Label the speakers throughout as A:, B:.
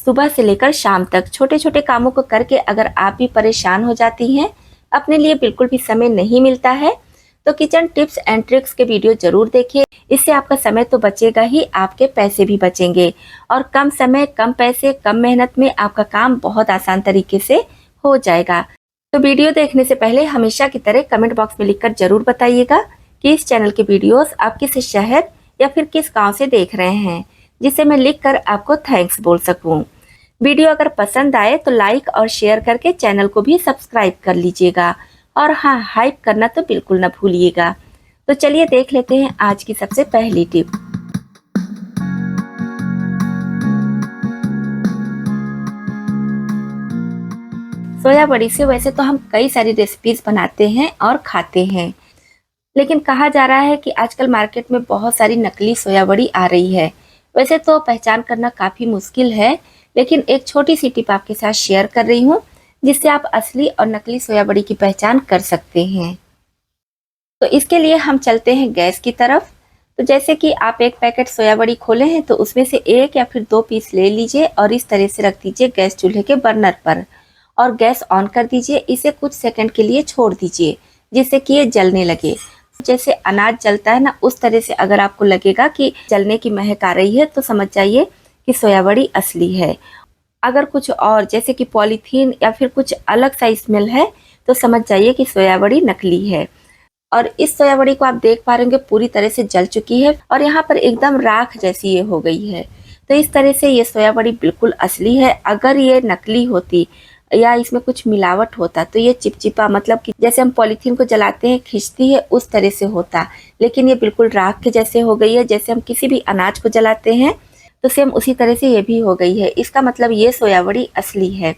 A: सुबह से लेकर शाम तक छोटे छोटे कामों को करके अगर आप भी परेशान हो जाती हैं, अपने लिए बिल्कुल भी समय नहीं मिलता है, तो किचन टिप्स एंड ट्रिक्स के वीडियो जरूर देखिए। इससे आपका समय तो बचेगा ही, आपके पैसे भी बचेंगे और कम समय कम पैसे कम मेहनत में आपका काम बहुत आसान तरीके से हो जाएगा। तो वीडियो देखने से पहले हमेशा की तरह कमेंट बॉक्स में लिखकर जरूर बताइएगा कि इस चैनल के वीडियोस आप किस शहर या फिर किस गांव से देख रहे हैं, जिसे मैं लिखकर आपको थैंक्स बोल सकूं। वीडियो अगर पसंद आए तो लाइक और शेयर करके चैनल को भी सब्सक्राइब कर लीजिएगा और हाँ, हाइप करना तो बिल्कुल ना भूलिएगा। तो चलिए देख लेते हैं आज की सबसे पहली टिप। सोया बड़ी से वैसे तो हम कई सारी रेसिपीज बनाते हैं और खाते हैं, लेकिन कहा जा रहा है कि आजकल मार्केट में बहुत सारी नकली सोया बड़ी आ रही है। वैसे तो पहचान करना काफ़ी मुश्किल है, लेकिन एक छोटी सी टिप आपके साथ शेयर कर रही हूँ, जिससे आप असली और नकली सोया बड़ी की पहचान कर सकते हैं। तो इसके लिए हम चलते हैं गैस की तरफ। तो जैसे कि आप एक पैकेट सोया बड़ी खोले हैं तो उसमें से 1 या फिर 2 पीस ले लीजिए और इस तरह से रख दीजिए गैस चूल्हे के बर्नर पर और गैस ऑन कर दीजिए। इसे कुछ सेकंड के लिए छोड़ दीजिए जिससे कि ये जलने लगे। जैसे अनाज जलता है ना, उस तरह से अगर आपको लगेगा कि जलने की महक आ रही है तो समझ जाइए कि सोया बड़ी असली है। अगर कुछ और जैसे कि पॉलीथीन या फिर कुछ अलग सा स्मेल है तो समझ जाइए कि सोया बड़ी नकली है। और इस सोया बड़ी को आप देख पा रहे होंगे पूरी तरह से जल चुकी है और यहाँ पर एकदम राख जैसी ये हो गई है। तो इस तरह से ये सोया बड़ी बिल्कुल असली है। अगर ये नकली होती या इसमें कुछ मिलावट होता तो ये चिपचिपा, मतलब कि जैसे हम पॉलीथीन को जलाते हैं खिंचती है उस तरह से होता, लेकिन ये बिल्कुल राख के जैसे हो गई है। जैसे हम किसी भी अनाज को जलाते हैं तो सेम उसी तरह से ये भी हो गई है। इसका मतलब ये सोया बड़ी असली है।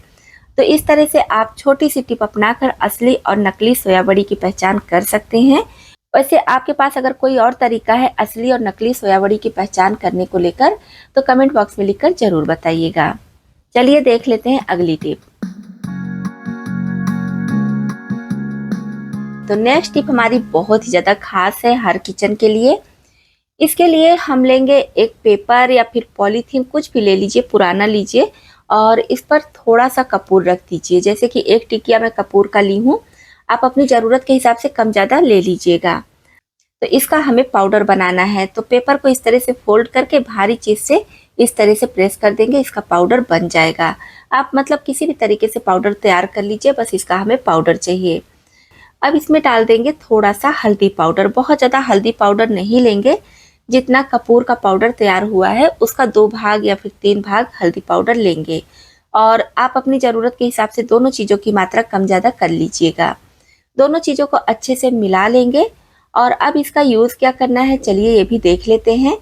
A: तो इस तरह से आप छोटी सी टिप अपनाकर असली और नकली सोया बड़ी की पहचान कर सकते हैं। वैसे आपके पास अगर कोई और तरीका है असली और नकली सोया बड़ी की पहचान करने को लेकर तो कमेंट बॉक्स में लिखकर जरूर बताइएगा। चलिए देख लेते हैं अगली टिप। तो नेक्स्ट टिप हमारी बहुत ही ज़्यादा खास है हर किचन के लिए। इसके लिए हम लेंगे एक पेपर या फिर पॉलीथीन, कुछ भी ले लीजिए, पुराना लीजिए और इस पर थोड़ा सा कपूर रख दीजिए। जैसे कि 1 टिकिया मैं कपूर का ली हूँ, आप अपनी ज़रूरत के हिसाब से कम ज़्यादा ले लीजिएगा। तो इसका हमें पाउडर बनाना है। तो पेपर को इस तरह से फोल्ड करके भारी चीज़ से इस तरह से प्रेस कर देंगे, इसका पाउडर बन जाएगा। आप मतलब किसी भी तरीके से पाउडर तैयार कर लीजिए, बस इसका हमें पाउडर चाहिए। अब इसमें डाल देंगे थोड़ा सा हल्दी पाउडर। बहुत ज़्यादा हल्दी पाउडर नहीं लेंगे, जितना कपूर का पाउडर तैयार हुआ है उसका 2 भाग या फिर 3 भाग हल्दी पाउडर लेंगे और आप अपनी ज़रूरत के हिसाब से दोनों चीज़ों की मात्रा कम ज़्यादा कर लीजिएगा। दोनों चीज़ों को अच्छे से मिला लेंगे और अब इसका यूज़ क्या करना है चलिए ये भी देख लेते हैं।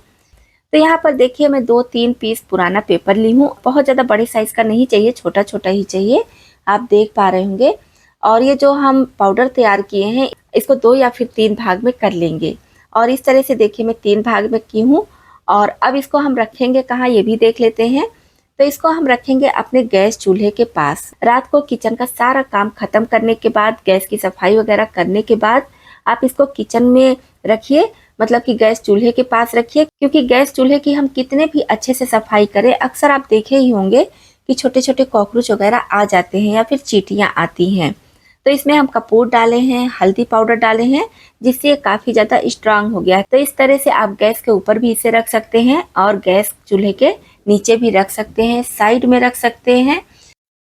A: तो यहाँ पर देखिए मैं 2-3 पीस पुराना पेपर ली हूँ। बहुत ज़्यादा बड़े साइज़ का नहीं चाहिए, छोटा छोटा ही चाहिए, आप देख पा रहे होंगे। और ये जो हम पाउडर तैयार किए हैं इसको 2 या फिर 3 भाग में कर लेंगे और इस तरह से देखिए मैं 3 भाग में की हूँ। और अब इसको हम रखेंगे कहाँ ये भी देख लेते हैं। तो इसको हम रखेंगे अपने गैस चूल्हे के पास। रात को किचन का सारा काम खत्म करने के बाद, गैस की सफाई वगैरह करने के बाद आप इसको किचन में रखिए, मतलब कि गैस चूल्हे के पास रखिए। क्योंकि गैस चूल्हे की हम कितने भी अच्छे से सफाई करें, अक्सर आप देखे ही होंगे कि छोटे छोटे कॉकरोच वगैरह आ जाते हैं या फिर चींटियाँ आती हैं। तो इसमें हम कपूर डाले हैं, हल्दी पाउडर डाले हैं, जिससे ये काफ़ी ज़्यादा स्ट्रांग हो गया है। तो इस तरह से आप गैस के ऊपर भी इसे रख सकते हैं और गैस चूल्हे के नीचे भी रख सकते हैं, साइड में रख सकते हैं,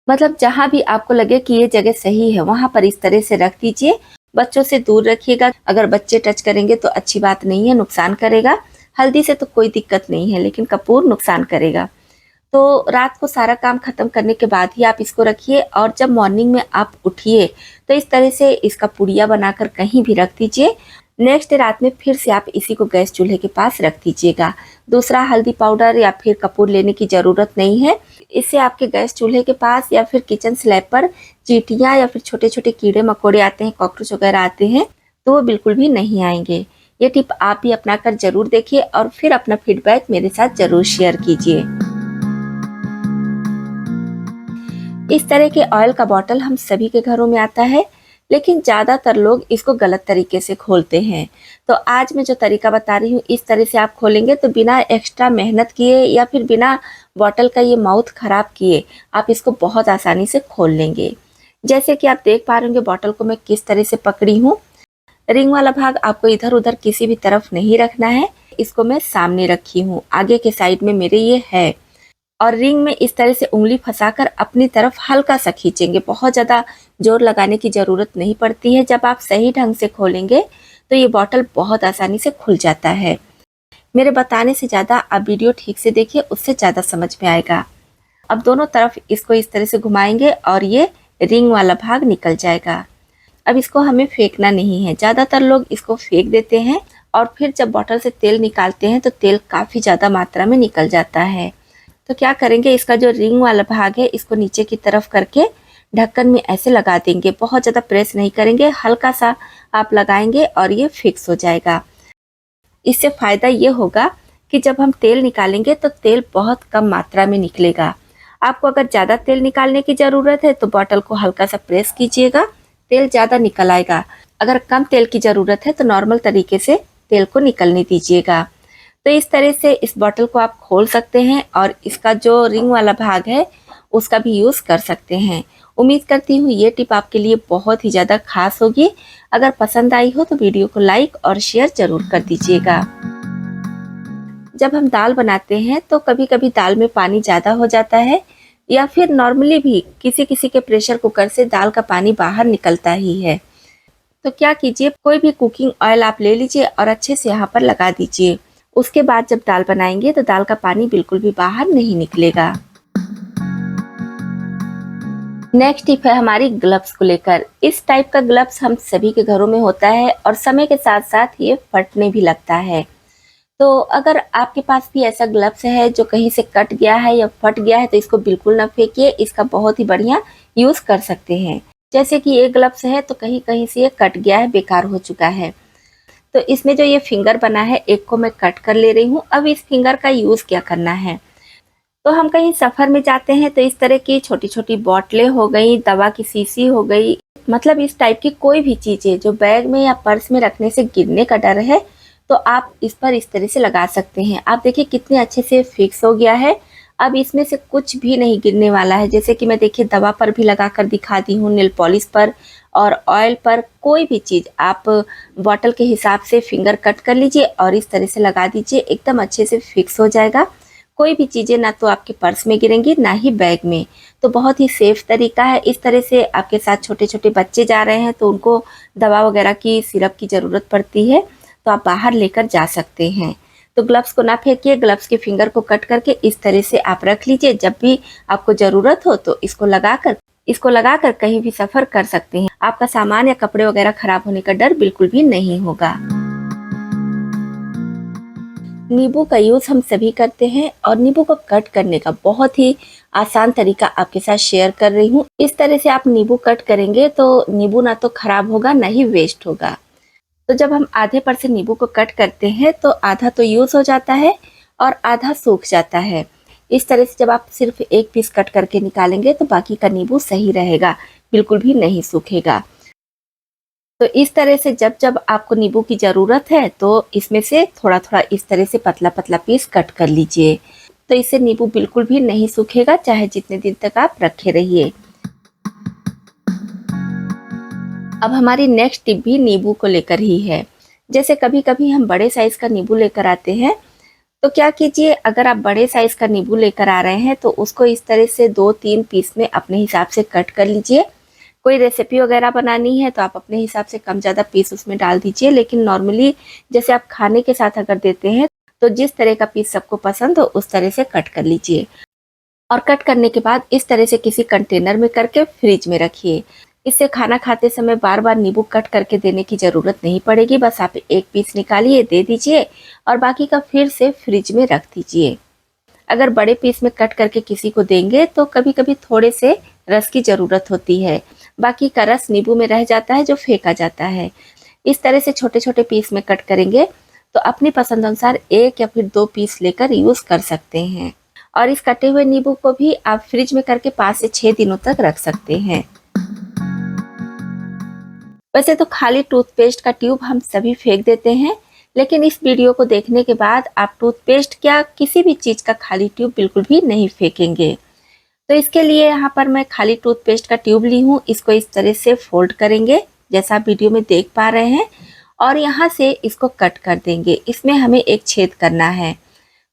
A: मतलब जहाँ भी आपको लगे कि ये जगह सही है वहाँ पर इस तरह से रख दीजिए। बच्चों से दूर रखिएगा, अगर बच्चे टच करेंगे तो अच्छी बात नहीं है, नुकसान करेगा। हल्दी से तो कोई दिक्कत नहीं है, लेकिन कपूर नुकसान करेगा। तो रात को सारा काम खत्म करने के बाद ही आप इसको रखिए और जब मॉर्निंग में आप उठिए तो इस तरह से इसका पुड़िया बनाकर कहीं भी रख दीजिए। नेक्स्ट डे रात में फिर से आप इसी को गैस चूल्हे के पास रख दीजिएगा। दूसरा हल्दी पाउडर या फिर कपूर लेने की ज़रूरत नहीं है। इससे आपके गैस चूल्हे के पास या फिर किचन स्लैब पर चींटियाँ या फिर छोटे छोटे कीड़े मकोड़े आते हैं, कॉकरोच वगैरह आते हैं, तो वो बिल्कुल भी नहीं आएंगे। ये टिप आप भी अपना कर ज़रूर देखिए और फिर अपना फीडबैक मेरे साथ ज़रूर शेयर कीजिए। इस तरह के ऑयल का बॉटल हम सभी के घरों में आता है, लेकिन ज़्यादातर लोग इसको गलत तरीके से खोलते हैं। तो आज मैं जो तरीका बता रही हूँ, इस तरह से आप खोलेंगे तो बिना एक्स्ट्रा मेहनत किए या फिर बिना बॉटल का ये माउथ ख़राब किए आप इसको बहुत आसानी से खोल लेंगे। जैसे कि आप देख पा रहे होंगे बॉटल को मैं किस तरह से पकड़ी हूँ। रिंग वाला भाग आपको इधर उधर किसी भी तरफ नहीं रखना है। इसको मैं सामने रखी हूँ, आगे के साइड में मेरे ये है, और रिंग में इस तरह से उंगली फंसाकर अपनी तरफ हल्का सा खींचेंगे। बहुत ज़्यादा जोर लगाने की ज़रूरत नहीं पड़ती है। जब आप सही ढंग से खोलेंगे तो ये बॉटल बहुत आसानी से खुल जाता है। मेरे बताने से ज़्यादा आप वीडियो ठीक से देखिए, उससे ज़्यादा समझ में आएगा। अब दोनों तरफ इसको इस तरह से घुमाएंगे और ये रिंग वाला भाग निकल जाएगा। अब इसको हमें फेंकना नहीं है। ज़्यादातर लोग इसको फेंक देते हैं और फिर जब बॉटल से तेल निकालते हैं तो तेल काफ़ी ज़्यादा मात्रा में निकल जाता है। तो क्या करेंगे, इसका जो रिंग वाला भाग है इसको नीचे की तरफ करके ढक्कन में ऐसे लगा देंगे। बहुत ज़्यादा प्रेस नहीं करेंगे, हल्का सा आप लगाएंगे और ये फिक्स हो जाएगा। इससे फ़ायदा ये होगा कि जब हम तेल निकालेंगे तो तेल बहुत कम मात्रा में निकलेगा। आपको अगर ज़्यादा तेल निकालने की ज़रूरत है तो बॉटल को हल्का सा प्रेस कीजिएगा, तेल ज़्यादा निकल आएगा। अगर कम तेल की ज़रूरत है तो नॉर्मल तरीके से तेल को निकलने दीजिएगा। तो इस तरह से इस बॉटल को आप खोल सकते हैं और इसका जो रिंग वाला भाग है उसका भी यूज़ कर सकते हैं। उम्मीद करती हूँ ये टिप आपके लिए बहुत ही ज़्यादा खास होगी। अगर पसंद आई हो तो वीडियो को लाइक और शेयर ज़रूर कर दीजिएगा। जब हम दाल बनाते हैं तो कभी कभी दाल में पानी ज़्यादा हो जाता है, या फिर नॉर्मली भी किसी किसी के प्रेशर कुकर से दाल का पानी बाहर निकलता ही है। तो क्या कीजिए, कोई भी कुकिंग ऑयल आप ले लीजिए और अच्छे से यहाँ पर लगा दीजिए। उसके बाद जब दाल बनाएंगे तो दाल का पानी बिल्कुल भी बाहर नहीं निकलेगा। नेक्स्ट टिप है हमारी ग्लव्स को लेकर। इस टाइप का ग्लव्स हम सभी के घरों में होता है और समय के साथ साथ ये फटने भी लगता है। तो अगर आपके पास भी ऐसा ग्लव्स है जो कहीं से कट गया है या फट गया है तो इसको बिल्कुल ना फेंकिए, इसका बहुत ही बढ़िया यूज़ कर सकते हैं। जैसे कि ये ग्लव्स है तो कहीं कहीं से ये कट गया है, बेकार हो चुका है। तो इसमें जो ये फिंगर बना है, एक को मैं कट कर ले रही हूँ। अब इस फिंगर का यूज़ क्या करना है, तो हम कहीं सफ़र में जाते हैं तो इस तरह की छोटी छोटी बॉटलें हो गई, दवा की शीशी हो गई, मतलब इस टाइप की कोई भी चीज़ें जो बैग में या पर्स में रखने से गिरने का डर है, तो आप इस पर इस तरह से लगा सकते हैं। आप देखिए कितने अच्छे से फिक्स हो गया है। अब इसमें से कुछ भी नहीं गिरने वाला है। जैसे कि मैं देखिए दवा पर भी लगा कर दिखा दी हूँ, नेल पॉलिश पर और ऑयल पर, कोई भी चीज़ आप बॉटल के हिसाब से फिंगर कट कर लीजिए और इस तरह से लगा दीजिए, एकदम अच्छे से फिक्स हो जाएगा। कोई भी चीज़ें ना तो आपके पर्स में गिरेंगी ना ही बैग में। तो बहुत ही सेफ तरीका है। इस तरह से आपके साथ छोटे छोटे बच्चे जा रहे हैं तो उनको दवा वगैरह की सिरप की ज़रूरत पड़ती है, तो आप बाहर लेकर जा सकते हैं। तो ग्लव्स को ना फेंकिए, ग्लव्स के फिंगर को कट करके इस तरह से आप रख लीजिए। जब भी आपको ज़रूरत हो तो इसको लगाकर कहीं भी सफ़र कर सकते हैं। आपका सामान या कपड़े वगैरह खराब होने का डर बिल्कुल भी नहीं होगा। नींबू का यूज़ हम सभी करते हैं और नींबू को कट करने का बहुत ही आसान तरीका आपके साथ शेयर कर रही हूँ। इस तरह से आप नींबू कट करेंगे तो नींबू ना तो खराब होगा ना ही वेस्ट होगा। तो जब हम आधे पर से नींबू को कट करते हैं तो आधा तो यूज़ हो जाता है और आधा सूख जाता है। इस तरह से जब आप सिर्फ एक पीस कट करके निकालेंगे तो बाकी का नींबू सही रहेगा, बिल्कुल भी नहीं सूखेगा। तो इस तरह से जब जब आपको नींबू की ज़रूरत है तो इसमें से थोड़ा थोड़ा इस तरह से पतला पतला पीस कट कर लीजिए। तो इससे नींबू बिल्कुल भी नहीं सूखेगा, चाहे जितने दिन तक आप रखे रहिए। अब हमारी नेक्स्ट टिप भी नींबू को लेकर ही है। जैसे कभी कभी हम बड़े साइज़ का नींबू लेकर आते हैं, तो क्या कीजिए, अगर आप बड़े साइज़ का नींबू लेकर आ रहे हैं तो उसको इस तरह से 2-3 पीस में अपने हिसाब से कट कर लीजिए। कोई रेसिपी वगैरह बनानी है तो आप अपने हिसाब से कम ज़्यादा पीस उसमें डाल दीजिए, लेकिन नॉर्मली जैसे आप खाने के साथ अगर देते हैं तो जिस तरह का पीस सबको पसंद हो उस तरह से कट कर लीजिए। और कट करने के बाद इस तरह से किसी कंटेनर में करके फ्रिज में रखिए। इससे खाना खाते समय बार बार नींबू कट करके देने की ज़रूरत नहीं पड़ेगी। बस आप एक पीस निकालिए, दे दीजिए और बाकी का फिर से फ्रिज में रख दीजिए। अगर बड़े पीस में कट करके किसी को देंगे तो कभी कभी थोड़े से रस की ज़रूरत होती है, बाकी का रस नींबू में रह जाता है जो फेंका जाता है। इस तरह से छोटे छोटे पीस में कट करेंगे तो अपनी पसंद अनुसार 1 या फिर 2 पीस लेकर यूज़ कर सकते हैं। और इस कटे हुए नींबू को भी आप फ्रिज में करके 5 से 6 दिनों तक रख सकते हैं। वैसे तो खाली टूथपेस्ट का ट्यूब हम सभी फेंक देते हैं, लेकिन इस वीडियो को देखने के बाद आप टूथपेस्ट क्या किसी भी चीज़ का खाली ट्यूब बिल्कुल भी नहीं फेंकेंगे। तो इसके लिए यहाँ पर मैं खाली टूथपेस्ट का ट्यूब ली हूँ। इसको इस तरह से फोल्ड करेंगे जैसा आप वीडियो में देख पा रहे हैं, और यहाँ से इसको कट कर देंगे। इसमें हमें एक छेद करना है,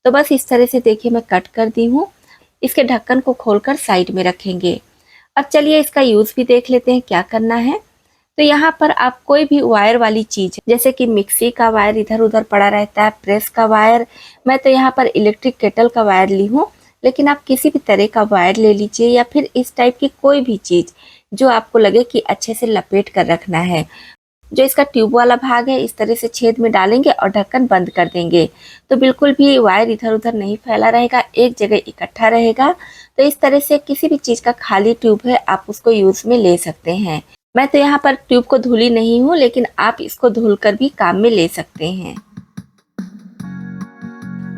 A: तो बस इस तरह से देखिए मैं कट कर दी हूँ। इसके ढक्कन को खोलकर साइड में रखेंगे। अब चलिए इसका यूज़ भी देख लेते हैं क्या करना है। तो यहाँ पर आप कोई भी वायर वाली चीज़, जैसे कि मिक्सी का वायर इधर उधर पड़ा रहता है, प्रेस का वायर, मैं तो यहाँ पर इलेक्ट्रिक केटल का वायर ली हूँ, लेकिन आप किसी भी तरह का वायर ले लीजिए, या फिर इस टाइप की कोई भी चीज़ जो आपको लगे कि अच्छे से लपेट कर रखना है। जो इसका ट्यूब वाला भाग है इस तरह से छेद में डालेंगे और ढक्कन बंद कर देंगे, तो बिल्कुल भी वायर इधर उधर नहीं फैला रहेगा, एक जगह इकट्ठा रहेगा। तो इस तरह से किसी भी चीज़ का खाली ट्यूब है आप उसको यूज़ में ले सकते हैं। मैं तो यहाँ पर ट्यूब को धुली नहीं हूँ, लेकिन आप इसको धुल कर भी काम में ले सकते हैं।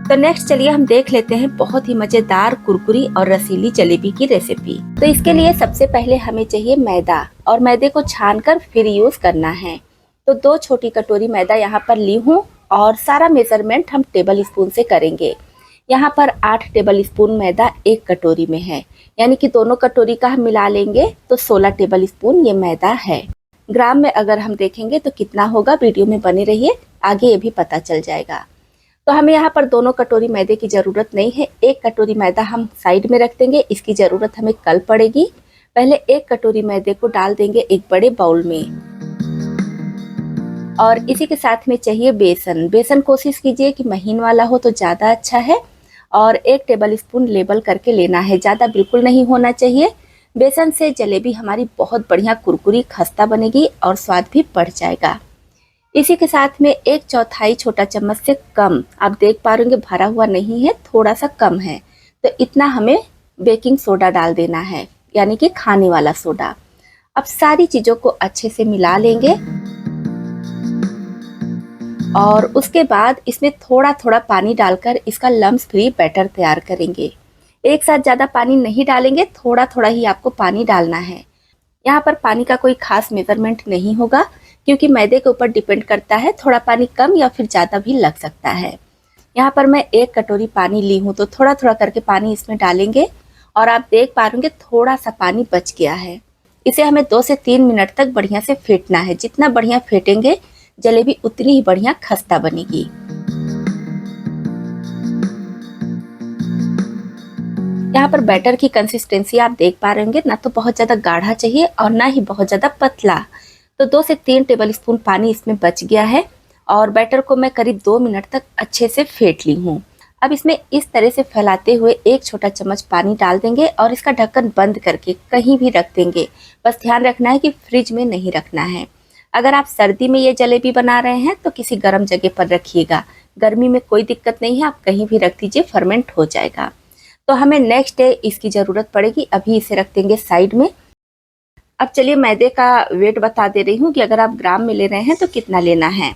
A: तो नेक्स्ट चलिए हम देख लेते हैं बहुत ही मजेदार कुरकुरी और रसीली जलेबी की रेसिपी। तो इसके लिए सबसे पहले हमें चाहिए मैदा, और मैदे को छानकर फिर यूज करना है। तो 2 छोटी कटोरी मैदा यहाँ पर ली हूँ, और सारा मेजरमेंट हम टेबल स्पून से करेंगे। यहाँ पर 8 टेबल स्पून मैदा एक कटोरी में है, यानी कि दोनों कटोरी का हम मिला लेंगे तो 16 टेबल स्पून ये मैदा है। ग्राम में अगर हम देखेंगे तो कितना होगा, वीडियो में बने रहिए, आगे ये भी पता चल जाएगा। तो हमें यहाँ पर दोनों कटोरी मैदे की ज़रूरत नहीं है, एक कटोरी मैदा हम साइड में रख देंगे, इसकी ज़रूरत हमें कल पड़ेगी। पहले एक कटोरी मैदे को डाल देंगे एक बड़े बाउल में, और इसी के साथ में चाहिए बेसन। बेसन कोशिश कीजिए कि महीन वाला हो तो ज़्यादा अच्छा है, और 1 टेबल स्पून लेबल करके लेना है, ज़्यादा बिल्कुल नहीं होना चाहिए। बेसन से जलेबी हमारी बहुत बढ़िया कुरकुरी खस्ता बनेगी और स्वाद भी बढ़ जाएगा। इसी के साथ में 1/4 छोटा चम्मच से कम, आप देख पा रहे होंगे भरा हुआ नहीं है, थोड़ा सा कम है, तो इतना हमें बेकिंग सोडा डाल देना है, यानी कि खाने वाला सोडा। अब सारी चीज़ों को अच्छे से मिला लेंगे, और उसके बाद इसमें थोड़ा थोड़ा पानी डालकर इसका लम्स फ्री बैटर तैयार करेंगे। एक साथ ज़्यादा पानी नहीं डालेंगे, थोड़ा थोड़ा ही आपको पानी डालना है। यहाँ पर पानी का कोई खास मेजरमेंट नहीं होगा, क्योंकि मैदे के ऊपर डिपेंड करता है, थोड़ा पानी कम या फिर ज़्यादा भी लग सकता है। यहाँ पर मैं 1 कटोरी पानी ली हूँ, तो थोड़ा थोड़ा करके पानी इसमें डालेंगे, और आप देख पा रहे होंगे थोड़ा सा पानी बच गया है। इसे हमें 2 से 3 मिनट तक बढ़िया से फेंटना है। जितना बढ़िया फेंटेंगे जलेबी उतनी ही बढ़िया खस्ता बनेगी। यहाँ पर बैटर की कंसिस्टेंसी आप देख पा रहे होंगे, ना तो बहुत ज़्यादा गाढ़ा चाहिए और ना ही बहुत ज़्यादा पतला। तो 2 से 3 टेबल स्पून पानी इसमें बच गया है, और बैटर को मैं करीब 2 मिनट तक अच्छे से फेंट ली हूँ। अब इसमें इस तरह से फैलाते हुए 1 छोटा चम्मच पानी डाल देंगे, और इसका ढक्कन बंद करके कहीं भी रख देंगे। बस ध्यान रखना है कि फ्रिज में नहीं रखना है। अगर आप सर्दी में ये जलेबी बना रहे हैं तो किसी गर्म जगह पर रखिएगा, गर्मी में कोई दिक्कत नहीं है, आप कहीं भी रख दीजिए, फर्मेंट हो जाएगा। तो हमें नेक्स्ट डे इसकी ज़रूरत पड़ेगी, अभी इसे रख देंगे साइड में। अब चलिए मैदे का वेट बता दे रही हूँ कि अगर आप ग्राम में ले रहे हैं तो कितना लेना है।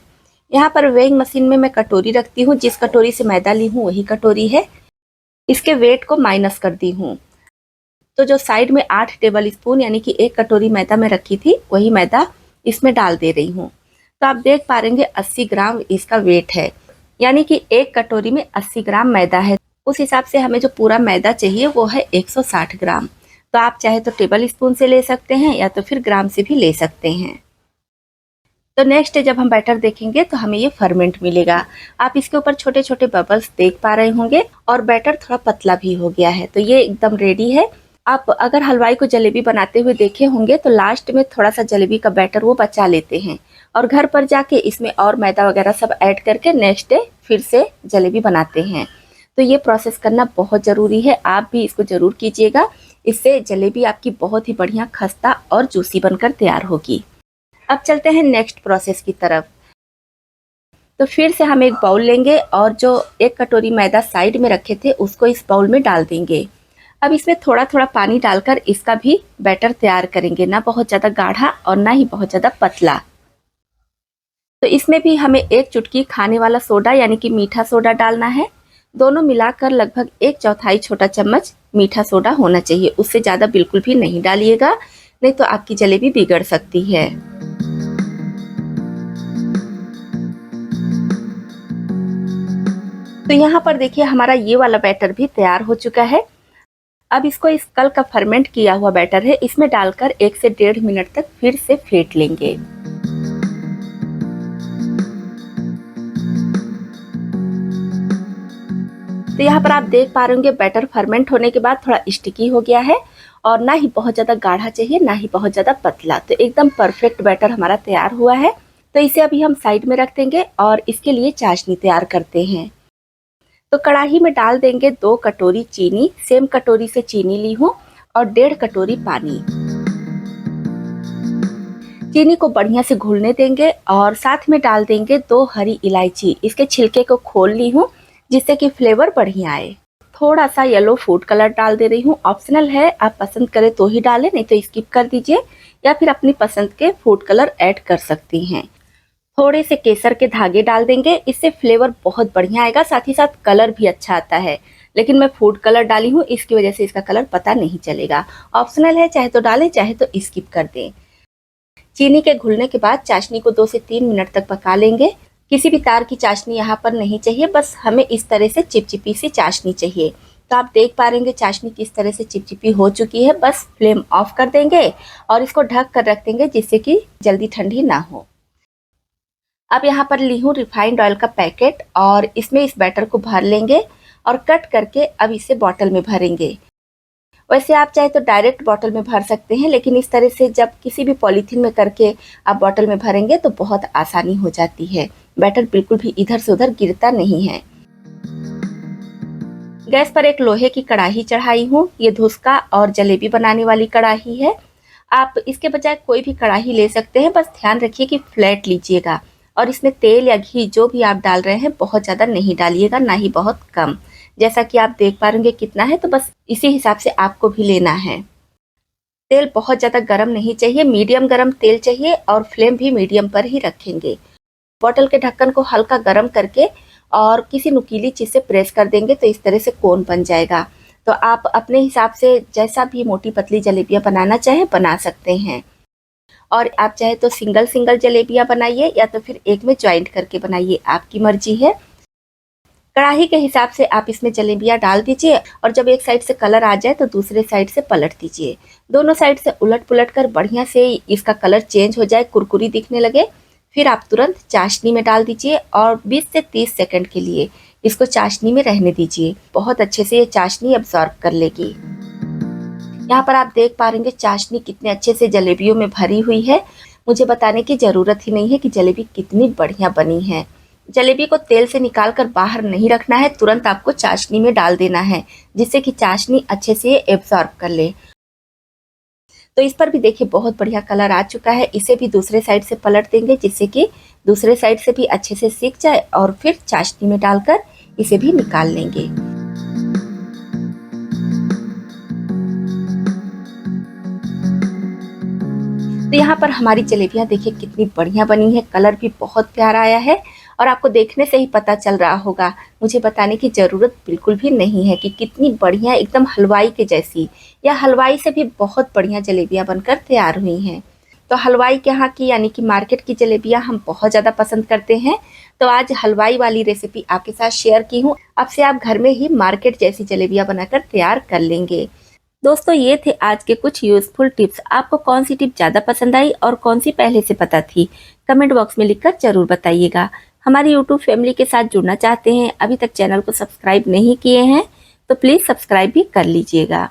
A: यहाँ पर वेइंग मशीन में मैं कटोरी रखती हूँ, जिस कटोरी से मैदा ली हूँ वही कटोरी है। इसके वेट को माइनस कर दी हूँ, तो जो साइड में 8 टेबल स्पून यानी कि 1 कटोरी मैदा में रखी थी वही मैदा इसमें डाल दे रही हूँ। तो आप देख पा रहे हैं 80 ग्राम इसका वेट है, यानी कि 1 कटोरी में 80 ग्राम मैदा है। उस हिसाब से हमें जो पूरा मैदा चाहिए वो है 160 ग्राम। तो आप चाहे तो टेबल स्पून से ले सकते हैं, या तो फिर ग्राम से भी ले सकते हैं। तो नेक्स्ट डे जब हम बैटर देखेंगे तो हमें ये फर्मेंट मिलेगा। आप इसके ऊपर छोटे छोटे बबल्स देख पा रहे होंगे, और बैटर थोड़ा पतला भी हो गया है, तो ये एकदम रेडी है। आप अगर हलवाई को जलेबी बनाते हुए देखे होंगे तो लास्ट में थोड़ा सा जलेबी का बैटर वो बचा लेते हैं, और घर पर जाके इसमें और मैदा वगैरह सब ऐड करके नेक्स्ट डे फिर से जलेबी बनाते हैं। तो ये प्रोसेस करना बहुत ज़रूरी है, आप भी इसको ज़रूर कीजिएगा। इससे जलेबी आपकी बहुत ही बढ़िया खस्ता और जूसी बनकर तैयार होगी। अब चलते हैं नेक्स्ट प्रोसेस की तरफ। तो फिर से हम एक बाउल लेंगे, और जो 1 कटोरी मैदा साइड में रखे थे उसको इस बाउल में डाल देंगे। अब इसमें थोड़ा थोड़ा पानी डालकर इसका भी बैटर तैयार करेंगे, ना बहुत ज़्यादा गाढ़ा और ना ही बहुत ज़्यादा पतला। तो इसमें भी हमें 1 चुटकी खाने वाला सोडा यानी कि मीठा सोडा डालना है। दोनों मिलाकर लगभग 1/4 छोटा चम्मच मीठा सोडा होना चाहिए, उससे ज़्यादा बिल्कुल भी नहीं डालिएगा, नहीं तो आपकी जलेबी बिगड़ सकती है। तो यहाँ पर देखिए हमारा ये वाला बैटर भी तैयार हो चुका है। अब इसको इस कल का फर्मेंट किया हुआ बैटर है, इसमें डालकर 1 से 1.5 मिनट तक फिर से फेंट लेंगे। तो यहाँ पर आप देख पा रहे होंगे बैटर फर्मेंट होने के बाद थोड़ा स्टिकी हो गया है और ना ही बहुत ज़्यादा गाढ़ा चाहिए ना ही बहुत ज़्यादा पतला। तो एकदम परफेक्ट बैटर हमारा तैयार हुआ है। तो इसे अभी हम साइड में रख देंगे और इसके लिए चाशनी तैयार करते हैं। तो कढ़ाई में डाल देंगे 2 कटोरी चीनी, सेम कटोरी से चीनी ली हूँ, और 1.5 कटोरी पानी। चीनी को बढ़िया से घुलने देंगे और साथ में डाल देंगे 2 हरी इलायची। इसके छिलके को खोल ली हूँ जिससे कि फ्लेवर बढ़िया आए। थोड़ा सा येलो फूड कलर डाल दे रही हूँ, ऑप्शनल है, आप पसंद करें तो ही डालें, नहीं तो स्किप कर दीजिए, या फिर अपनी पसंद के फूड कलर ऐड कर सकती हैं। थोड़े से केसर के धागे डाल देंगे, इससे फ्लेवर बहुत बढ़िया आएगा, साथ ही साथ कलर भी अच्छा आता है। लेकिन मैं फूड कलर डाली हूँ, इसकी वजह से इसका कलर पता नहीं चलेगा। ऑप्शनल है, चाहे तो डालें चाहे तो स्किप कर दें। चीनी के घुलने के बाद चाशनी को 2 से 3 मिनट तक पका लेंगे। किसी भी तार की चाशनी यहाँ पर नहीं चाहिए, बस हमें इस तरह से चिपचिपी सी चाशनी चाहिए। तो आप देख पा रहे हैं चाशनी किस तरह से चिपचिपी हो चुकी है। बस फ्लेम ऑफ कर देंगे और इसको ढक कर रख देंगे जिससे कि जल्दी ठंडी ना हो। अब यहाँ पर ली हूँ रिफाइंड ऑयल का पैकेट और इसमें इस बैटर को भर लेंगे और कट करके अब इसे बॉटल में भरेंगे। वैसे आप चाहे तो डायरेक्ट बॉटल में भर सकते हैं, लेकिन इस तरह से जब किसी भी पॉलीथीन में करके आप बॉटल में भरेंगे तो बहुत आसानी हो जाती है। बैटर बिल्कुल भी इधर से उधर गिरता नहीं है। गैस पर एक लोहे की कढ़ाई चढ़ाई हूँ। ये धुसका और जलेबी बनाने वाली कढ़ाई है। आप इसके बजाय कोई भी कढ़ाई ले सकते हैं, बस ध्यान रखिए कि फ्लैट लीजिएगा। और इसमें तेल या घी जो भी आप डाल रहे हैं बहुत ज़्यादा नहीं डालिएगा, ना ही बहुत कम। जैसा कि आप देख पा रहे कितना है, तो बस इसी हिसाब से आपको भी लेना है। तेल बहुत ज़्यादा गर्म नहीं चाहिए, मीडियम गर्म तेल चाहिए और फ्लेम भी मीडियम पर ही रखेंगे। बॉटल के ढक्कन को हल्का गर्म करके और किसी नुकीली चीज़ से प्रेस कर देंगे तो इस तरह से कोन बन जाएगा। तो आप अपने हिसाब से जैसा भी मोटी पतली जलेबियाँ बनाना चाहे बना सकते हैं। और आप चाहे तो सिंगल सिंगल जलेबियाँ बनाइए या तो फिर एक में ज्वाइंट करके बनाइए, आपकी मर्जी है। कढ़ाई के हिसाब से आप इसमें जलेबियाँ डाल दीजिए और जब एक साइड से कलर आ जाए तो दूसरे साइड से पलट दीजिए। दोनों साइड से उलट पुलट कर बढ़िया से इसका कलर चेंज हो जाए, कुरकुरी दिखने लगे, फिर आप तुरंत चाशनी में डाल दीजिए और 20 से 30 सेकंड के लिए इसको चाशनी में रहने दीजिए। बहुत अच्छे से ये चाशनी अब्सॉर्ब कर लेगी। यहाँ पर आप देख पा रहे हैं चाशनी कितने अच्छे से जलेबियों में भरी हुई है। मुझे बताने की ज़रूरत ही नहीं है कि जलेबी कितनी बढ़िया बनी है। जलेबी को तेल से निकाल कर बाहर नहीं रखना है, तुरंत आपको चाशनी में डाल देना है जिससे कि चाशनी अच्छे से एब्सॉर्ब कर ले। तो इस पर भी देखिए बहुत बढ़िया कलर आ चुका है। इसे भी दूसरे साइड से पलट देंगे जिससे कि दूसरे साइड से भी अच्छे से सीख जाए और फिर चाशनी में डालकर इसे भी निकाल लेंगे। तो यहाँ पर हमारी जलेबियाँ देखिए कितनी बढ़िया बनी है, कलर भी बहुत प्यारा आया है और आपको देखने से ही पता चल रहा होगा, मुझे बताने की ज़रूरत बिल्कुल भी नहीं है कि कितनी बढ़िया, एकदम हलवाई के जैसी या हलवाई से भी बहुत बढ़िया जलेबियाँ बनकर तैयार हुई हैं। तो हलवाई के यहाँ की यानी कि मार्केट की जलेबियाँ हम बहुत ज़्यादा पसंद करते हैं, तो आज हलवाई वाली रेसिपी आपके साथ शेयर की हूँ। अब से आप घर में ही मार्केट जैसी जलेबियाँ बनाकर तैयार कर लेंगे। दोस्तों ये थे आज के कुछ यूजफुल टिप्स। आपको कौन सी टिप ज़्यादा पसंद आई और कौन सी पहले से पता थी, कमेंट बॉक्स में लिखकर जरूर बताइएगा। हमारी यूट्यूब फैमिली के साथ जुड़ना चाहते हैं, अभी तक चैनल को सब्सक्राइब नहीं किए हैं तो प्लीज़ सब्सक्राइब भी कर लीजिएगा।